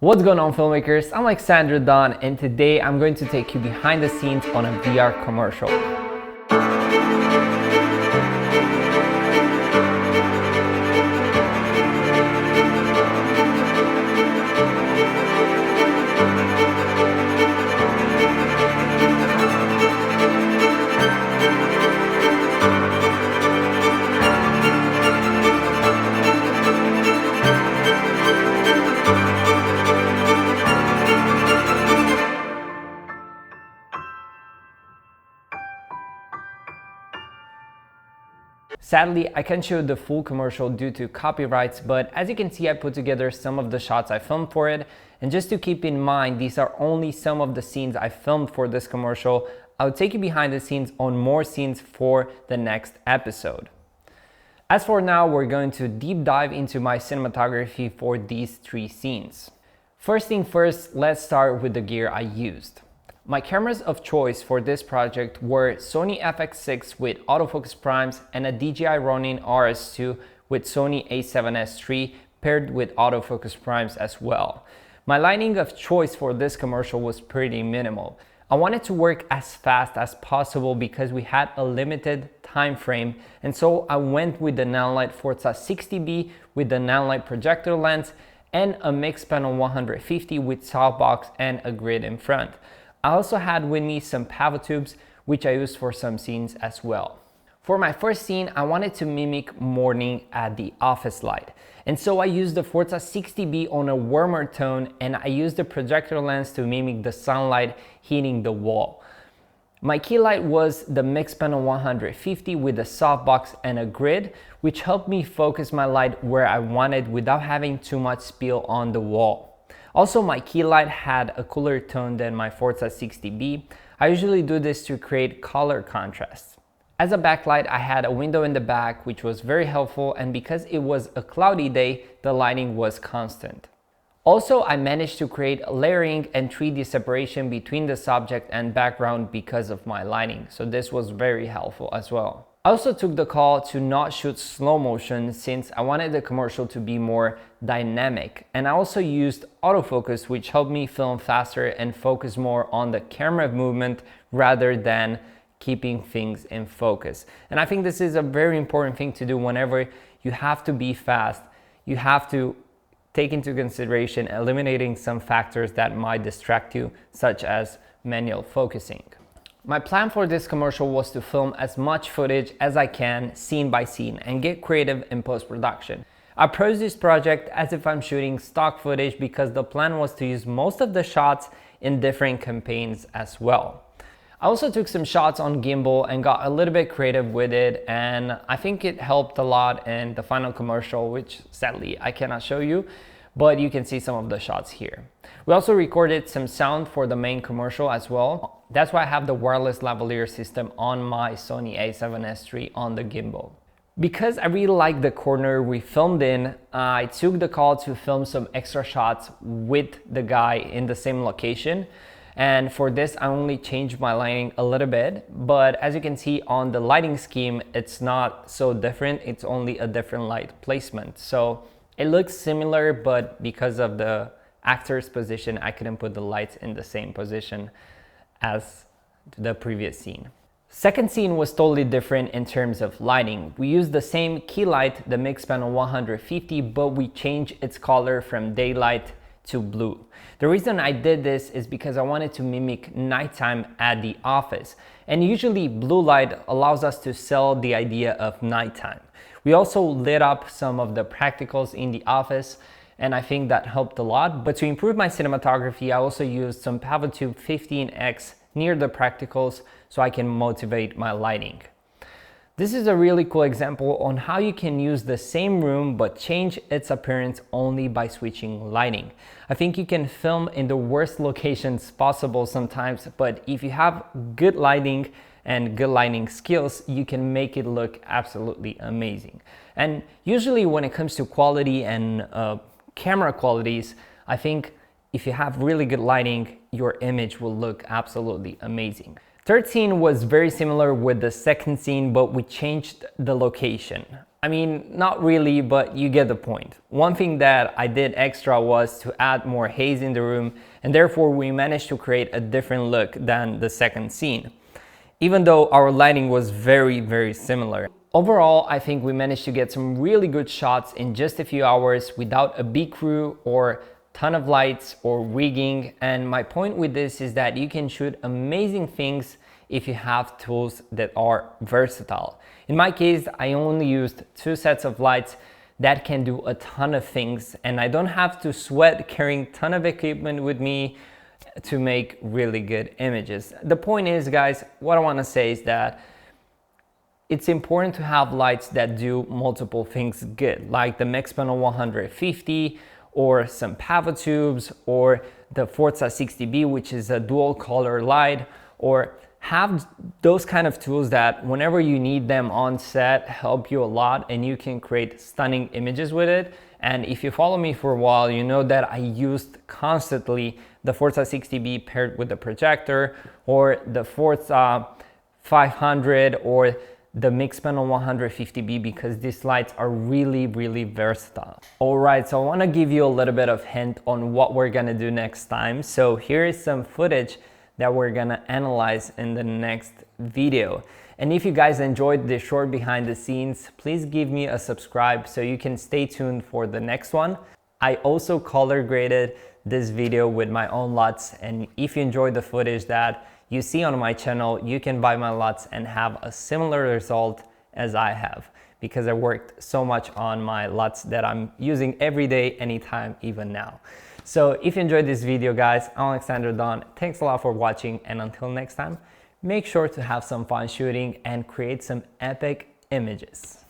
What's going on, filmmakers? I'm Alexandru Don, and today I'm going to take you behind the scenes on a VR commercial. Sadly, I can't show the full commercial due to copyrights, but as you can see, I put together some of the shots I filmed for it. And just to keep in mind, these are only some of the scenes I filmed for this commercial. I'll take you behind the scenes on more scenes for the next episode. As for now, we're going to deep dive into my cinematography for these three scenes. First thing first, let's start with the gear I used. My cameras of choice for this project were Sony FX6 with autofocus primes and a DJI Ronin RS2 with Sony a7S III paired with autofocus primes as well. My lighting of choice for this commercial was pretty minimal. I wanted to work as fast as possible because we had a limited time frame, and so I went with the Nanlite Forza 60B with the Nanlite projector lens and a MixPanel 150 with softbox and a grid in front. I also had with me some PavoTubes, which I used for some scenes as well. For my first scene, I wanted to mimic morning at the office light. And so I used the Forza 60B on a warmer tone, and I used the projector lens to mimic the sunlight hitting the wall. My key light was the MixPanel 150 with a softbox and a grid, which helped me focus my light where I wanted without having too much spill on the wall. Also, my key light had a cooler tone than my Forza 60B. I usually do this to create color contrast. As a backlight, I had a window in the back, which was very helpful, and because it was a cloudy day, the lighting was constant. Also, I managed to create layering and 3D separation between the subject and background because of my lighting, so this was very helpful as well. I also took the call to not shoot slow motion since I wanted the commercial to be more dynamic, and I also used autofocus, which helped me film faster and focus more on the camera movement rather than keeping things in focus. And I think this is a very important thing to do whenever you have to be fast. You have to take into consideration eliminating some factors that might distract you, such as manual focusing. My plan for this commercial was to film as much footage as I can, scene by scene, and get creative in post-production. I approached this project as if I'm shooting stock footage because the plan was to use most of the shots in different campaigns as well. I also took some shots on gimbal and got a little bit creative with it, and I think it helped a lot in the final commercial, which sadly I cannot show you, but you can see some of the shots here. We also recorded some sound for the main commercial as well. That's why I have the wireless lavalier system on my Sony a7S III on the gimbal. Because I really like the corner we filmed in, I took the call to film some extra shots with the guy in the same location. And for this, I only changed my lighting a little bit, but as you can see on the lighting scheme, it's not so different. It's only a different light placement. So it looks similar, but because of the actor's position, I couldn't put the lights in the same position as the previous scene. Second scene was totally different in terms of lighting. We used the same key light, the MixPanel 150, but we changed its color from daylight to blue. The reason I did this is because I wanted to mimic nighttime at the office. And usually blue light allows us to sell the idea of nighttime. We also lit up some of the practicals in the office, and I think that helped a lot. But to improve my cinematography, I also used some PavoTube II X near the practicals so I can motivate my lighting. This is a really cool example on how you can use the same room but change its appearance only by switching lighting. I think you can film in the worst locations possible sometimes, but if you have good lighting and good lighting skills, you can make it look absolutely amazing. And usually when it comes to quality and camera qualities, I think if you have really good lighting, your image will look absolutely amazing. Third scene was very similar with the second scene, but we changed the location. I mean, not really, but you get the point. One thing that I did extra was to add more haze in the room, and therefore we managed to create a different look than the second scene, even though our lighting was very similar. Overall, I think we managed to get some really good shots in just a few hours without a big crew or ton of lights or rigging. And my point with this is that you can shoot amazing things if you have tools that are versatile. In my case, I only used 2 sets of lights that can do a ton of things, and I don't have to sweat carrying a ton of equipment with me to make really good images. The point is, guys, what I want to say is that it's important to have lights that do multiple things good, like the MixPanel 150 or some PavoTubes or the Forza 60B, which is a dual color light, or have those kind of tools that whenever you need them on set help you a lot and you can create stunning images with it. And if you follow me for a while, you know that I used constantly the Forza 60B paired with the projector, or the Forza 500 or the MixPanel 150B, because these lights are really versatile. Alright, so I want to give you a little bit of hint on what we're gonna do next time. So here is some footage that we're gonna analyze in the next video. And if you guys enjoyed this short behind the scenes, please give me a subscribe so you can stay tuned for the next one. I also color graded this video with my own LUTs, and if you enjoyed the footage that you see on my channel, you can buy my LUTs and have a similar result as I have, because I worked so much on my LUTs that I'm using every day, anytime, even now. So if you enjoyed this video, guys, I'm Alexandru Don. Thanks a lot for watching, and until next time, make sure to have some fun shooting and create some epic images.